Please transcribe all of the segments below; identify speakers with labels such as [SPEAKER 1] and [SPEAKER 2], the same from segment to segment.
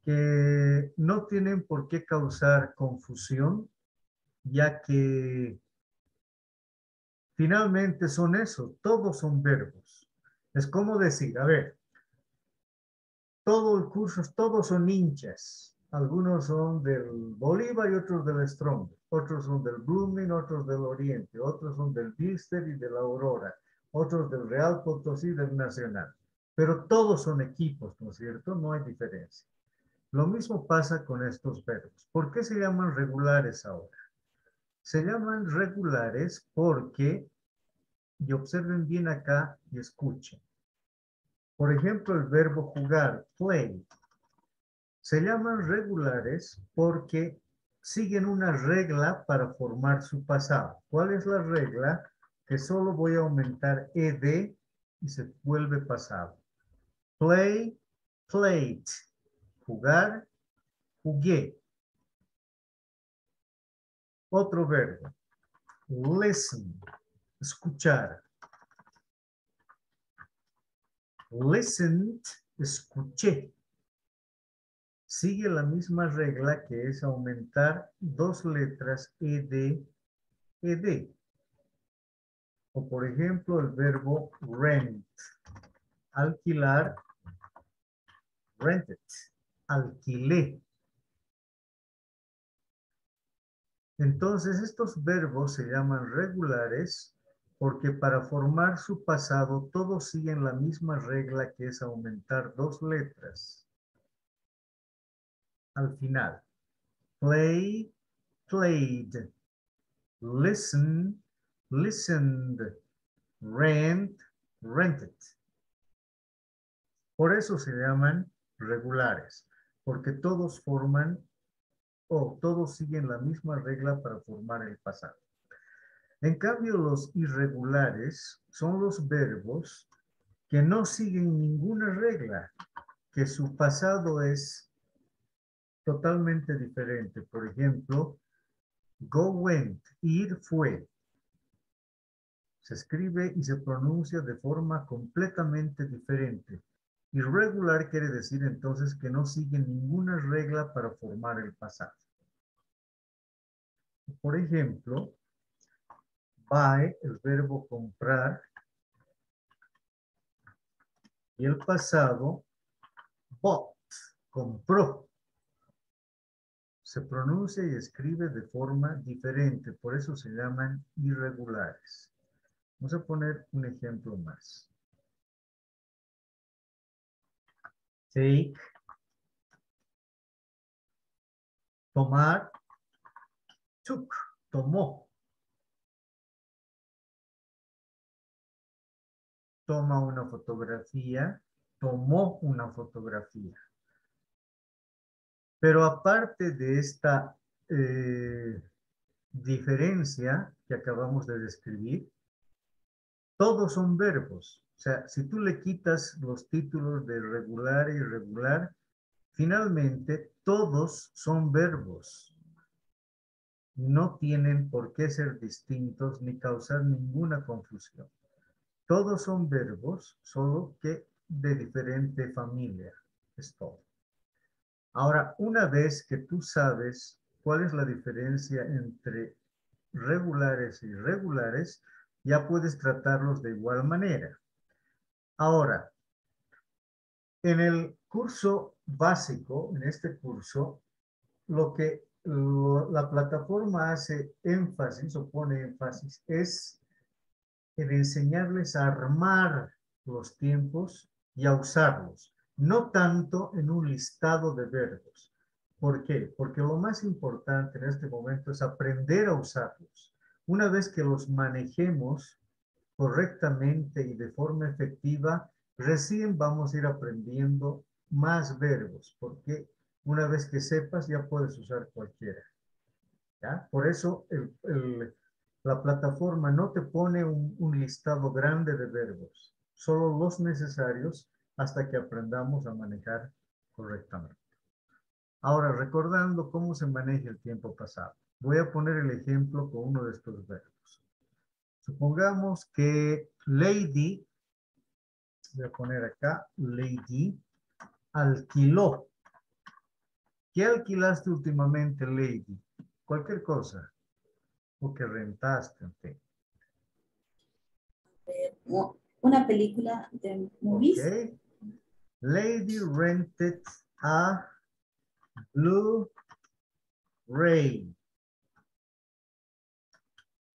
[SPEAKER 1] que no tienen por qué causar confusión, ya que finalmente son eso, todos son verbos. Es como decir, a ver, todo el curso, todos son hinchas. Algunos son del Bolívar y otros del Strong. Otros son del Blooming, otros del Oriente. Otros son del Víster y de la Aurora. Otros del Real Potosí y del Nacional. Pero todos son equipos, ¿no es cierto? No hay diferencia. Lo mismo pasa con estos verbos. ¿Por qué se llaman regulares ahora? Se llaman regulares porque, y observen bien acá y escuchen. Por ejemplo, el verbo jugar, play, se llaman regulares porque siguen una regla para formar su pasado. ¿Cuál es la regla? Que solo voy a aumentar ed y se vuelve pasado. Play, played. Jugar, jugué. Otro verbo. Listen, escuchar. Listened, escuché. Sigue la misma regla que es aumentar dos letras ed, ed. O por ejemplo el verbo rent, alquilar, rented, alquilé. Entonces estos verbos se llaman regulares porque para formar su pasado todos siguen la misma regla que es aumentar dos letras al final. Play, played. Listen, listened. Rent, rented. Por eso se llaman regulares, porque todos forman o todos siguen la misma regla para formar el pasado. En cambio, los irregulares son los verbos que no siguen ninguna regla, que su pasado es totalmente diferente. Por ejemplo, go, went, ir, fue. Se escribe y se pronuncia de forma completamente diferente. Irregular quiere decir entonces que no sigue ninguna regla para formar el pasado. Por ejemplo, buy, el verbo comprar, y el pasado, bought, compró. Se pronuncia y escribe de forma diferente, por eso se llaman irregulares. Vamos a poner un ejemplo más. Take, tomar, took, tomó. Toma una fotografía, tomó una fotografía. Pero aparte de esta diferencia que acabamos de describir, todos son verbos. O sea, si tú le quitas los títulos de regular e irregular, finalmente todos son verbos. No tienen por qué ser distintos ni causar ninguna confusión. Todos son verbos, solo que de diferente familia. Es todo. Ahora, una vez que tú sabes cuál es la diferencia entre regulares e irregulares, ya puedes tratarlos de igual manera. Ahora, en el curso básico, en este curso, lo que la plataforma hace énfasis o pone énfasis es en enseñarles a armar los tiempos y a usarlos, no tanto en un listado de verbos. ¿Por qué? Porque lo más importante en este momento es aprender a usarlos. Una vez que los manejemos correctamente y de forma efectiva, recién vamos a ir aprendiendo más verbos, porque una vez que sepas ya puedes usar cualquiera. ¿Ya? Por eso la plataforma no te pone un listado grande de verbos, solo los necesarios hasta que aprendamos a manejar correctamente. Ahora, recordando cómo se maneja el tiempo pasado, voy a poner el ejemplo con uno de estos verbos. Supongamos que Lady, voy a poner acá, Lady, alquiló. ¿Qué alquilaste últimamente, Lady? Cualquier cosa. O que rentaste. Okay.
[SPEAKER 2] Una película de movies.
[SPEAKER 1] Okay. Lady rented a Blu-ray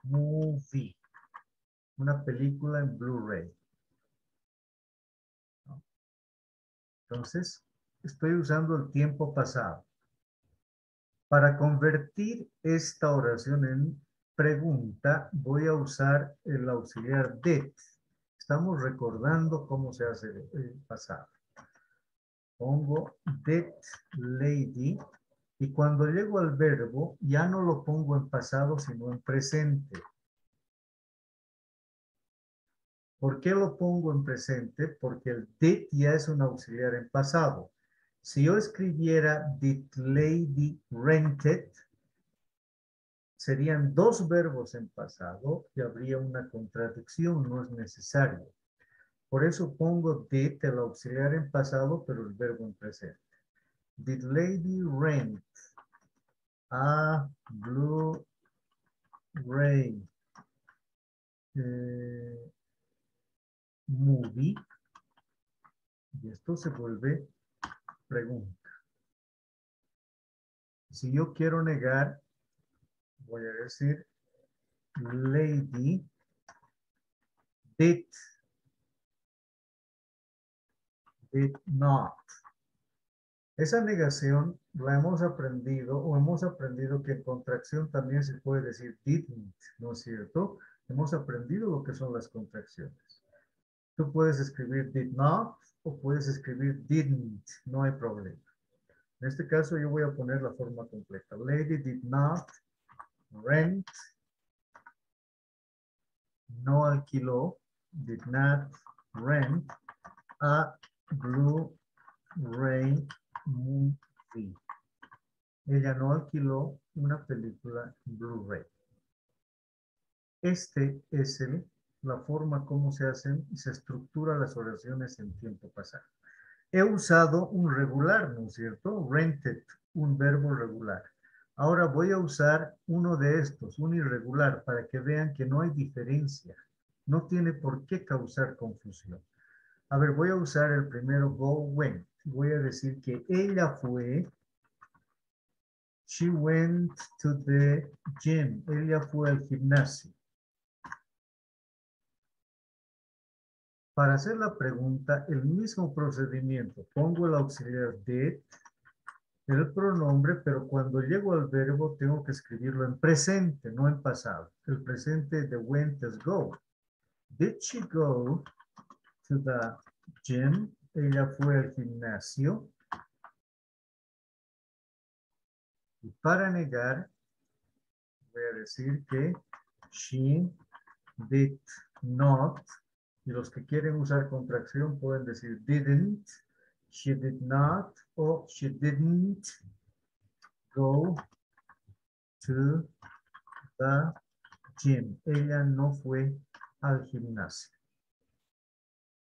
[SPEAKER 1] movie. Una película en Blu-ray. Entonces, estoy usando el tiempo pasado. Para convertir esta oración en pregunta, voy a usar el auxiliar did. Estamos recordando cómo se hace el pasado. Pongo did lady y cuando llego al verbo ya no lo pongo en pasado sino en presente. ¿Por qué lo pongo en presente? Porque el did ya es un auxiliar en pasado. Si yo escribiera did lady rented, serían dos verbos en pasado y habría una contradicción, no es necesario. Por eso pongo did, el auxiliar en pasado, pero el verbo en presente. Did lady rent a Blu-ray movie? Y esto se vuelve pregunta. Si yo quiero negar, voy a decir lady did not. Esa negación la hemos aprendido o hemos aprendido que en contracción también se puede decir didn't, ¿no es cierto? Hemos aprendido lo que son las contracciones. Tú puedes escribir did not o puedes escribir didn't, no hay problema. En este caso yo voy a poner la forma completa. Lady did not rent, no alquiló, did not rent a Blu-ray movie. Ella no alquiló una película Blu-ray. Este es la forma como se hacen y se estructuran las oraciones en tiempo pasado. He usado un regular, ¿no es cierto? Rented, un verbo regular. Ahora voy a usar uno de estos, un irregular, para que vean que no hay diferencia. No tiene por qué causar confusión. A ver, voy a usar el primero, go, went. Voy a decir que ella fue. She went to the gym. Ella fue al gimnasio. Para hacer la pregunta, el mismo procedimiento. Pongo el auxiliar did, el pronombre, pero cuando llego al verbo tengo que escribirlo en presente, no en pasado. El presente de went es go. Did she go to the gym? Ella fue al gimnasio. Y para negar, voy a decir que she did not. Y los que quieren usar contracción pueden decir didn't, she did not, o she didn't go to the gym. Ella no fue al gimnasio.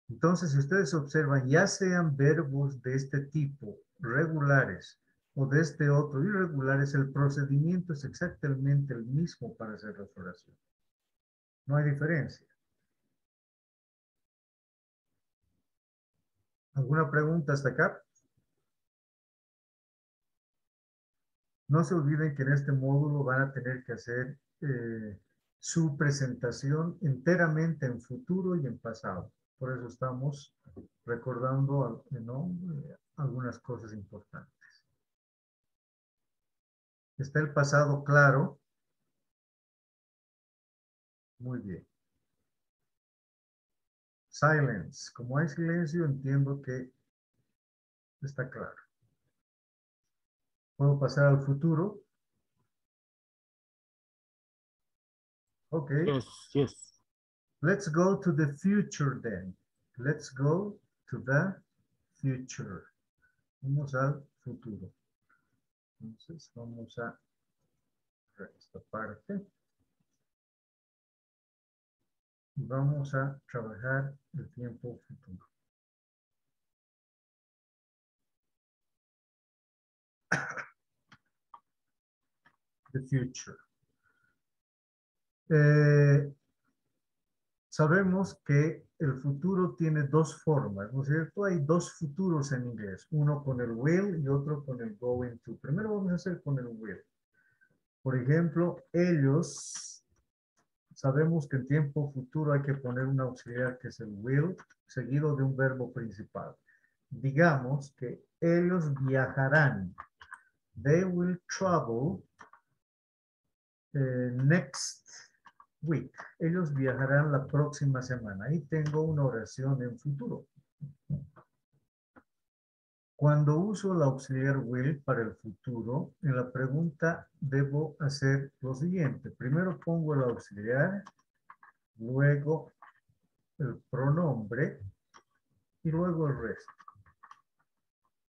[SPEAKER 1] Entonces, si ustedes observan, ya sean verbos de este tipo, regulares, o de este otro, irregulares, el procedimiento es exactamente el mismo para hacer las oraciones. No hay diferencia. ¿Alguna pregunta hasta acá? No se olviden que en este módulo van a tener que hacer su presentación enteramente en futuro y en pasado. Por eso estamos recordando, ¿no? Algunas cosas importantes. ¿Está el pasado claro? Muy bien. Silence. Como hay silencio, entiendo que está claro. ¿Puedo pasar al futuro? Okay.
[SPEAKER 3] Yes, yes.
[SPEAKER 1] Let's go to the future then. Let's go to the future. Vamos al futuro. Entonces vamos a esta parte. Y vamos a trabajar el tiempo futuro. the future. Sabemos que el futuro tiene dos formas, ¿no es cierto? Hay dos futuros en inglés, uno con el will y otro con el going to. Primero vamos a hacer con el will. Por ejemplo, ellos, sabemos que en tiempo futuro hay que poner un auxiliar que es el will, seguido de un verbo principal. Digamos que ellos viajarán. They will travel next week. Ellos viajarán la próxima semana. Ahí tengo una oración en futuro. Cuando uso el auxiliar will para el futuro, en la pregunta debo hacer lo siguiente. Primero pongo el auxiliar, luego el pronombre y luego el resto.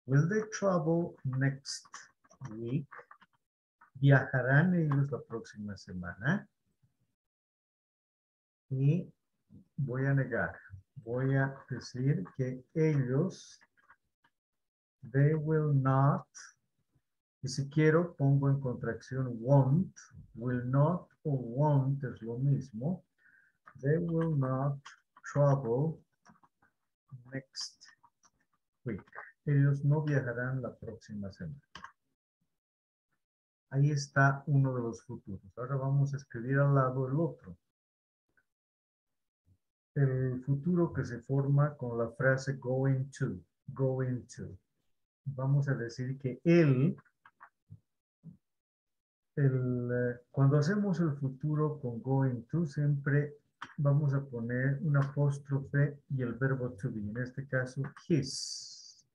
[SPEAKER 1] Will they travel next week? Viajarán ellos la próxima semana. Y voy a negar. Voy a decir que ellos, they will not, y si quiero pongo en contracción won't, will not o won't es lo mismo. They will not travel next week. Ellos no viajarán la próxima semana. Ahí está uno de los futuros. Ahora vamos a escribir al lado el otro. El futuro que se forma con la frase going to, going to. Vamos a decir que él, cuando hacemos el futuro con going to, siempre vamos a poner un apóstrofe y el verbo to be, en este caso his.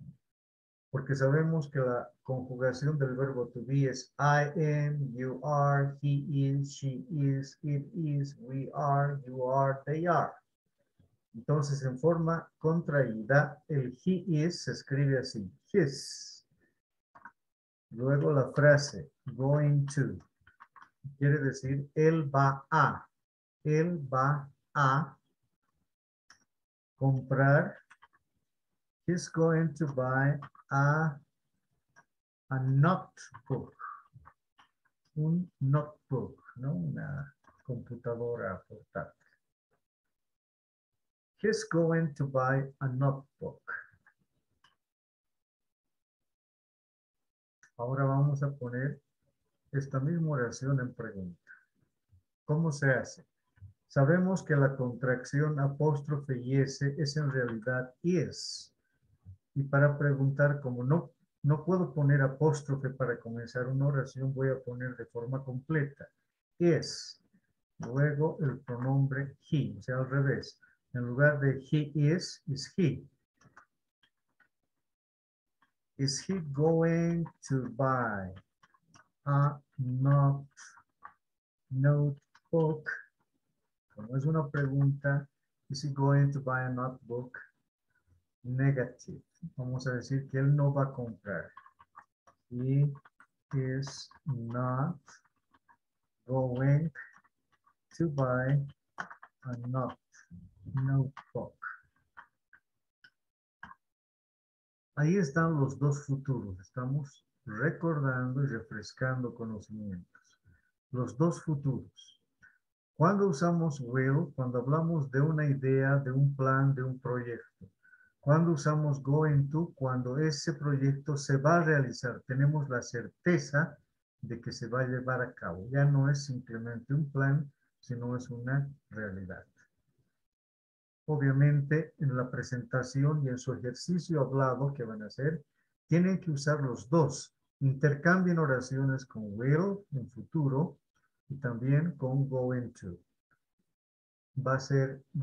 [SPEAKER 1] Porque sabemos que la conjugación del verbo to be es I am, you are, he is, she is, it is, we are, you are, they are. Entonces, en forma contraída, el he is se escribe así, his. Luego la frase going to quiere decir él va a comprar. He's going to buy a notebook. Un notebook, ¿no? Una computadora portátil. He's going to buy a notebook. Ahora vamos a poner esta misma oración en pregunta. ¿Cómo se hace? Sabemos que la contracción apóstrofe y s es en realidad is. Y para preguntar, como no puedo poner apóstrofe para comenzar una oración, voy a poner de forma completa. Is. Luego el pronombre he, o sea, al revés. En lugar de he is he. Is he going to buy a notebook? Como es una pregunta, is he going to buy a notebook? Negative. Vamos a decir que él no va a comprar. He is not going to buy a notebook. Ahí están los dos futuros. Estamos recordando y refrescando conocimientos. Los dos futuros. Cuando usamos will, cuando hablamos de una idea, de un plan, de un proyecto. Cuando usamos going to, cuando ese proyecto se va a realizar, tenemos la certeza de que se va a llevar a cabo. Ya no es simplemente un plan, sino es una realidad. Obviamente, en la presentación y en su ejercicio hablado que van a hacer, tienen que usar los dos. Intercambien oraciones con will en futuro y también con going to. Va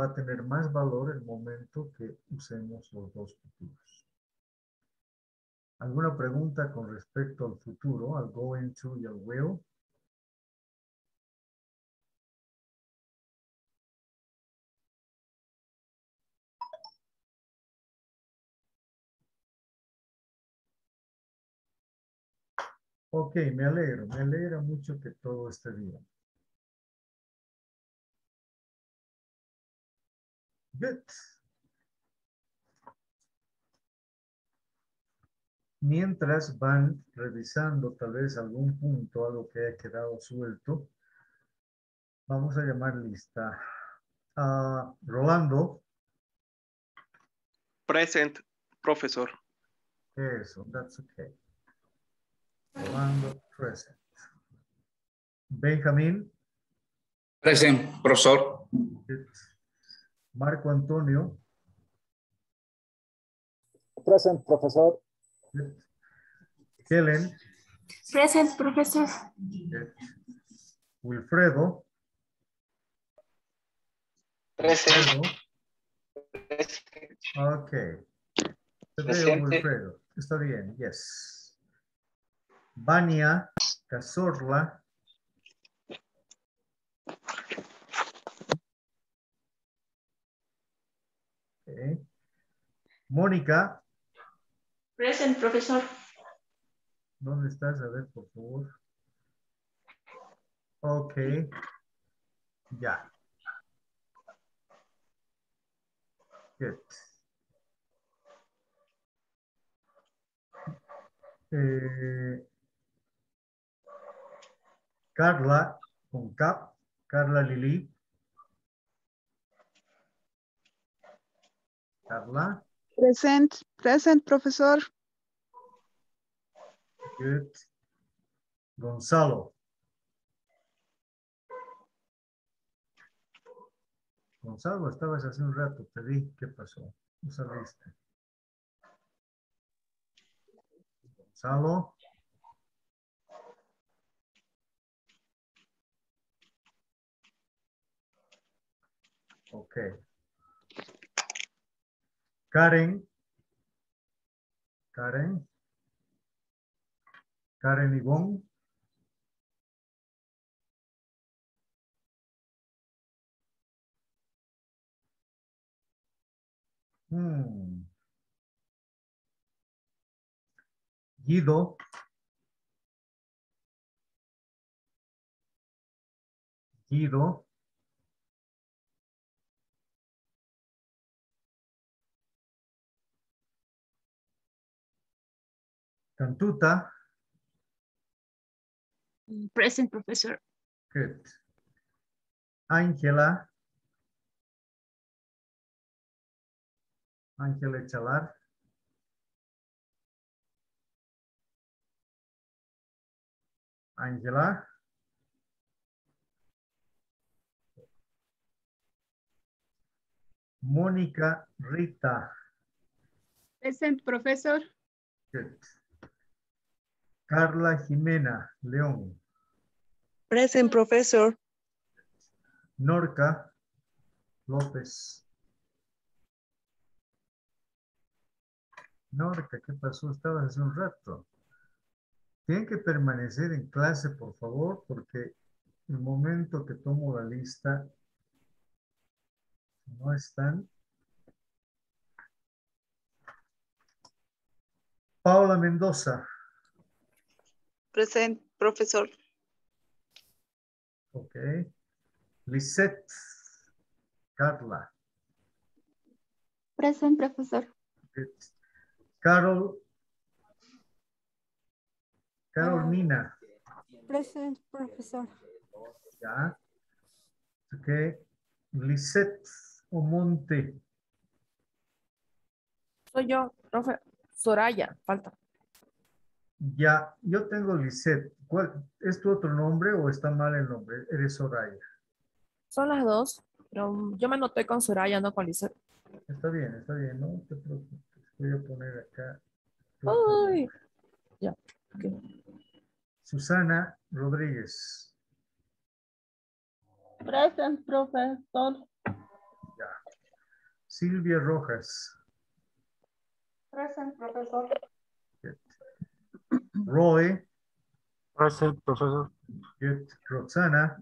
[SPEAKER 1] a tener más valor el momento que usemos los dos futuros. ¿Alguna pregunta con respecto al futuro, al going to y al will? Ok, me alegra mucho que todo esté bien. Good. mientras van revisando tal vez algún punto, algo que haya quedado suelto, vamos a llamar lista. Rolando.
[SPEAKER 3] Present, profesor.
[SPEAKER 1] Eso, that's okay. Rolando, present. Benjamín.
[SPEAKER 4] Present, profesor.
[SPEAKER 1] Marco Antonio.
[SPEAKER 5] Present, profesor.
[SPEAKER 1] Helen.
[SPEAKER 6] Present, profesor.
[SPEAKER 1] Wilfredo.
[SPEAKER 4] Present.
[SPEAKER 1] Ok. Te veo,
[SPEAKER 4] Presente.
[SPEAKER 1] Wilfredo. Está bien, yes. Vania Cazorla. Okay. Mónica.
[SPEAKER 6] Present, profesor.
[SPEAKER 1] ¿Dónde estás? A ver, por favor. Ok. Ya. Good. Carla, con cap. Carla Lili. Carla.
[SPEAKER 7] Present, profesor.
[SPEAKER 1] Good. Gonzalo. Gonzalo, estabas hace un rato, te vi. ¿Qué pasó? No saliste. Gonzalo. Ok. Karen. Karen. Karen Ivonne. Guido. Guido. Cantuta.
[SPEAKER 6] Present, profesor.
[SPEAKER 1] Good. Ángela. Ángela Echalar. Ángela. Mónica Rita.
[SPEAKER 7] Present, profesor.
[SPEAKER 1] Good. Carla Jimena León.
[SPEAKER 8] Present, profesor.
[SPEAKER 1] Norca López. Norca, ¿qué pasó? Estabas hace un rato. Tienen que permanecer en clase, por favor, porque el momento que tomo la lista no están. Paula Mendoza.
[SPEAKER 8] Present, profesor.
[SPEAKER 1] Ok. Lisette Carla.
[SPEAKER 6] Present, profesor.
[SPEAKER 1] Good. Carol. Carolina.
[SPEAKER 9] Present, profesor.
[SPEAKER 1] Ya. Ok. Lisette Omonte.
[SPEAKER 10] Soy yo, profe. Soraya, falta.
[SPEAKER 1] Ya, yo tengo Lisette. ¿Cuál es tu otro nombre o está mal el nombre? Eres Soraya.
[SPEAKER 10] Son las dos, pero yo me anoté con Soraya, no con Lisette.
[SPEAKER 1] Está bien, no te preocupes. Voy a poner acá.
[SPEAKER 10] Ay, ya. Ok.
[SPEAKER 1] Susana Rodríguez.
[SPEAKER 8] Present, profesor.
[SPEAKER 1] Ya. Silvia Rojas.
[SPEAKER 8] Present, profesor.
[SPEAKER 1] Good. Roy.
[SPEAKER 5] Present, profesor.
[SPEAKER 1] Good. Roxana.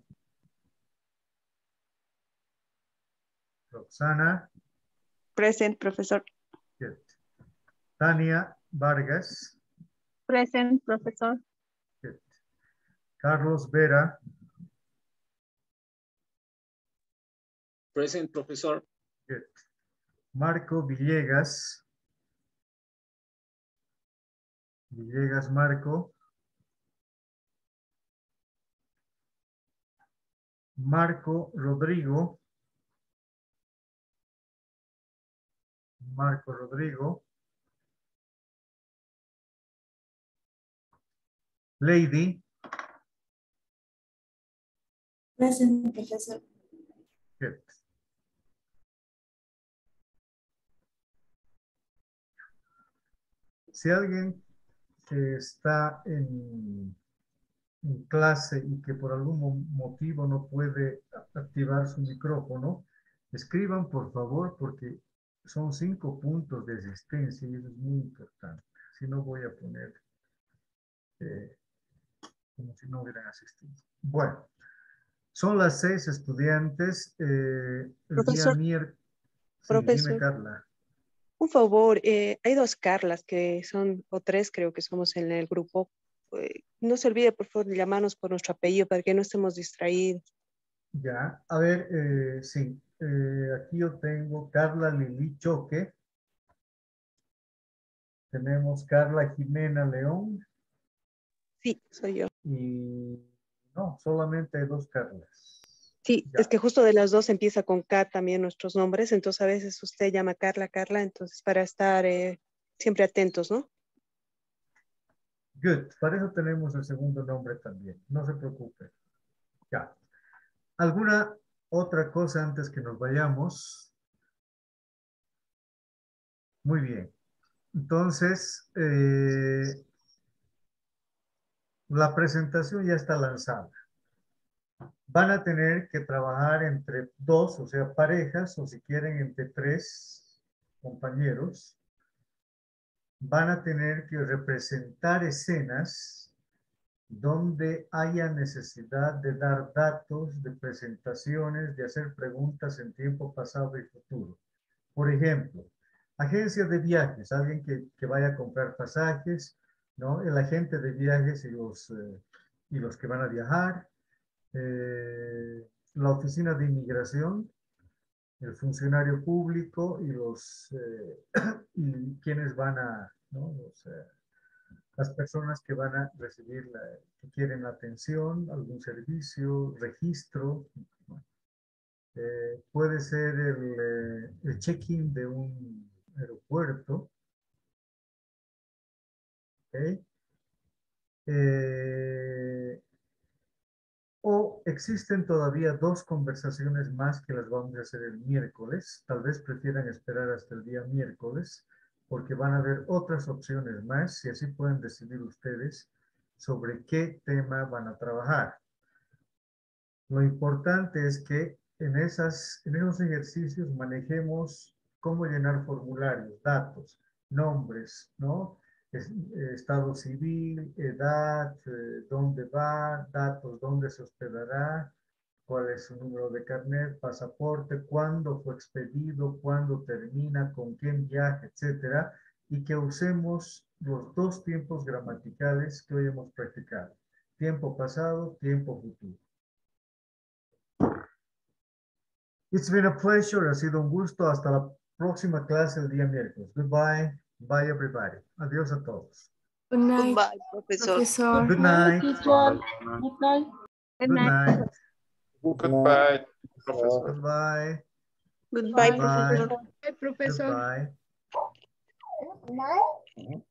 [SPEAKER 1] Roxana.
[SPEAKER 8] Present, profesor.
[SPEAKER 1] Good. Tania Vargas.
[SPEAKER 8] Present, profesor.
[SPEAKER 1] Good. Carlos Vera.
[SPEAKER 4] Present, profesor.
[SPEAKER 1] Good. Marco Villegas. Villegas Marco. Marco Rodrigo. Marco Rodrigo. Lady.
[SPEAKER 2] Present, professor.
[SPEAKER 1] Good. Si alguien que está en clase y que por algún motivo no puede activar su micrófono, escriban por favor porque son 5 puntos de asistencia y eso es muy importante. Si no voy a poner como si no hubieran asistencia. Bueno, son las 6 estudiantes. El
[SPEAKER 11] Profesor,
[SPEAKER 1] día miércoles. Sí,
[SPEAKER 11] profesor.
[SPEAKER 1] dime, Carla.
[SPEAKER 11] Un favor, hay 2 Carlas que son, o 3 creo que somos en el grupo. No se olvide, por favor, de llamarnos por nuestro apellido para que no estemos distraídos.
[SPEAKER 1] Ya, a ver, sí. Aquí yo tengo Carla Lili Choque. Tenemos Carla Jimena León.
[SPEAKER 11] Sí, soy yo.
[SPEAKER 1] Y no, solamente hay 2 Carlas.
[SPEAKER 11] Sí,
[SPEAKER 1] Ya.
[SPEAKER 11] es que justo de las 2 empieza con K también nuestros nombres, entonces a veces usted llama Carla, entonces para estar siempre atentos, ¿no?
[SPEAKER 1] Good, para eso tenemos el segundo nombre también, no se preocupe. Ya. ¿Alguna otra cosa antes que nos vayamos? Muy bien. Entonces, la presentación ya está lanzada. Van a tener que trabajar entre 2, o sea, parejas, o si quieren entre 3 compañeros. Van a tener que representar escenas donde haya necesidad de dar datos, de presentaciones, de hacer preguntas en tiempo pasado y futuro. Por ejemplo, agencias de viajes, alguien que vaya a comprar pasajes, ¿no? El agente de viajes y los que van a viajar, la oficina de inmigración, el funcionario público y y quienes van a, ¿no? Las personas que van a recibir, que quieren atención, algún servicio, registro. Puede ser el check-in de un aeropuerto. ¿Okay? O existen todavía 2 conversaciones más que las vamos a hacer el miércoles. Tal vez prefieran esperar hasta el día miércoles porque van a haber otras opciones más y así pueden decidir ustedes sobre qué tema van a trabajar. Lo importante es que en esos ejercicios manejemos cómo llenar formularios, datos, nombres, ¿no? Estado civil, edad, dónde va, datos, dónde se hospedará, cuál es su número de carnet, pasaporte, cuándo fue expedido, cuándo termina, con quién viaja, etcétera, y que usemos los 2 tiempos gramaticales que hoy hemos practicado. Tiempo pasado, tiempo futuro. It's been a pleasure. Ha sido un gusto. Hasta la próxima clase el día miércoles. Goodbye. Bye, everybody. Adiós a todos.
[SPEAKER 6] Good night,
[SPEAKER 11] Goodbye, profesor.
[SPEAKER 6] professor.
[SPEAKER 1] Good night.
[SPEAKER 8] Teacher. Good night.
[SPEAKER 1] Good night.
[SPEAKER 5] Goodbye,
[SPEAKER 1] Goodbye.
[SPEAKER 5] profesor.
[SPEAKER 11] Goodbye,
[SPEAKER 1] Goodbye.
[SPEAKER 11] profesor.
[SPEAKER 7] Professor.
[SPEAKER 1] Goodbye.
[SPEAKER 8] Good night.